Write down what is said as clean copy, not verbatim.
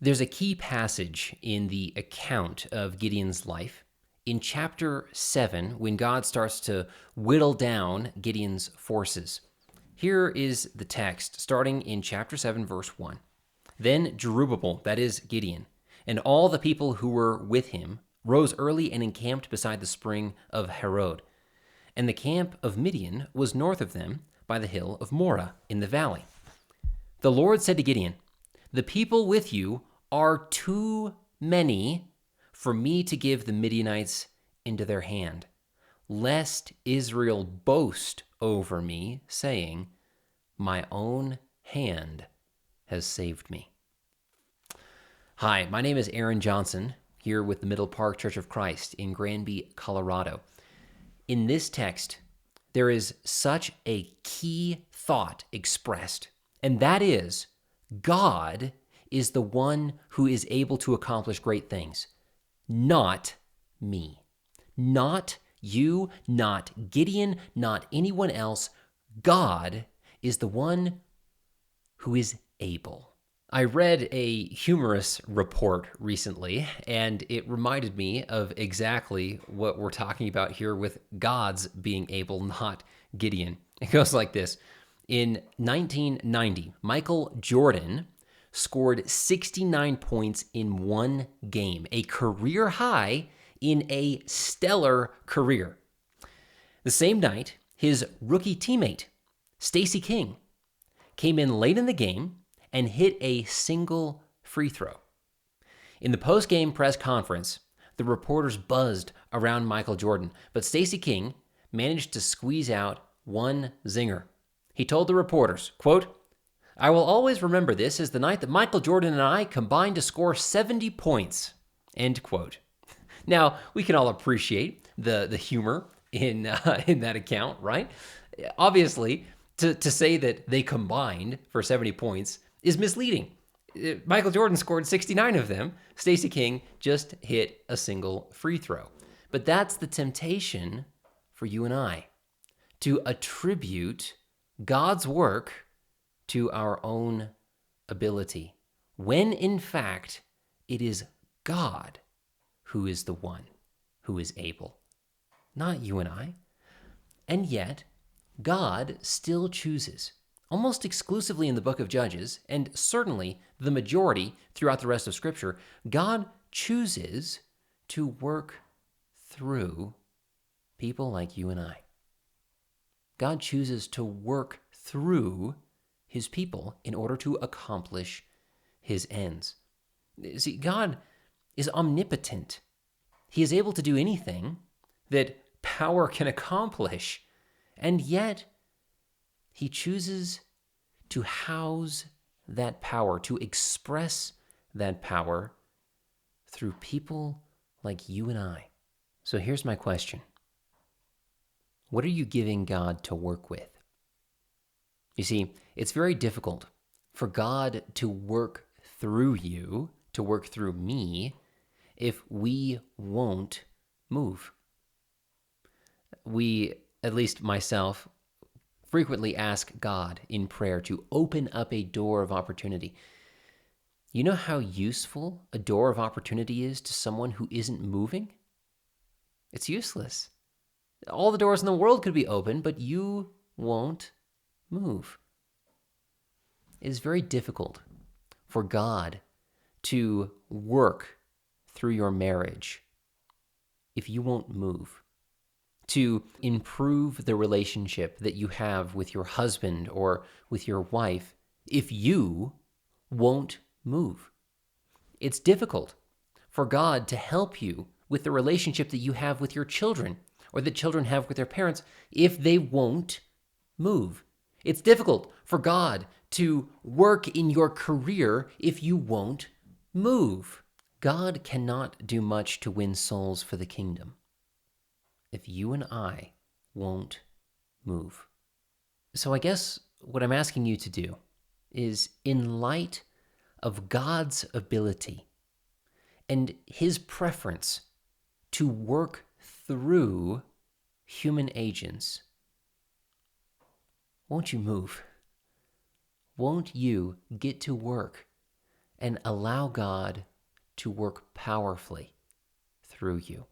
There's a key passage in the account of Gideon's life. In chapter 7, when God starts to whittle down Gideon's forces. Here is the text, starting in chapter 7, verse 1. Then Jerubbaal, that is Gideon, and all the people who were with him rose early and encamped beside the spring of Harod. And the camp of Midian was north of them by the hill of Moreh in the valley. The Lord said to Gideon, "The people with you are too many for me to give the Midianites into their hand, lest Israel boast over me, saying, 'My own hand has saved me.'" Hi, my name is Aaron Johnson, here with the Middle Park Church of Christ in Granby, Colorado. In this text, there is such a key thought expressed, and that is, God is the one who is able to accomplish great things, not me. Not you, not Gideon, not anyone else. God is the one who is able. I read a humorous report recently, and it reminded me of exactly what we're talking about here with God's being able, not Gideon. It goes like this. In 1990, Michael Jordan scored 69 points in one game, a career high in a stellar career. The same night, his rookie teammate, Stacey King, came in late in the game and hit a single free throw. In the post-game press conference, the reporters buzzed around Michael Jordan, but Stacey King managed to squeeze out one zinger. He told the reporters, quote, "I will always remember this as the night that Michael Jordan and I combined to score 70 points." End quote. Now, we can all appreciate the humor in that account, right? Obviously, to say that they combined for 70 points is misleading. Michael Jordan scored 69 of them. Stacey King just hit a single free throw. But that's the temptation for you and I, to attribute God's work to our own ability, when in fact it is God who is the one who is able, not you and I. And yet, God still chooses, almost exclusively in the book of Judges, and certainly the majority throughout the rest of Scripture, God chooses to work through people like you and I. God chooses to work through his people in order to accomplish his ends. See, God is omnipotent. He is able to do anything that power can accomplish, and yet he chooses to house that power, to express that power through people like you and I. So here's my question. What are you giving God to work with? You see, it's very difficult for God to work through you, to work through me, if we won't move. We, at least myself, frequently ask God in prayer to open up a door of opportunity. You know how useful a door of opportunity is to someone who isn't moving? It's useless. All the doors in the world could be open, but you won't move. It is very difficult for God to work through your marriage if you won't move, to improve the relationship that you have with your husband or with your wife if you won't move. It's difficult for God to help you with the relationship that you have with your children or that children have with their parents if they won't move. It's difficult for God to work in your career if you won't move. God cannot do much to win souls for the kingdom if you and I won't move. So I guess what I'm asking you to do is, in light of God's ability and his preference to work through human agents, won't you move? Won't you get to work and allow God to work powerfully through you.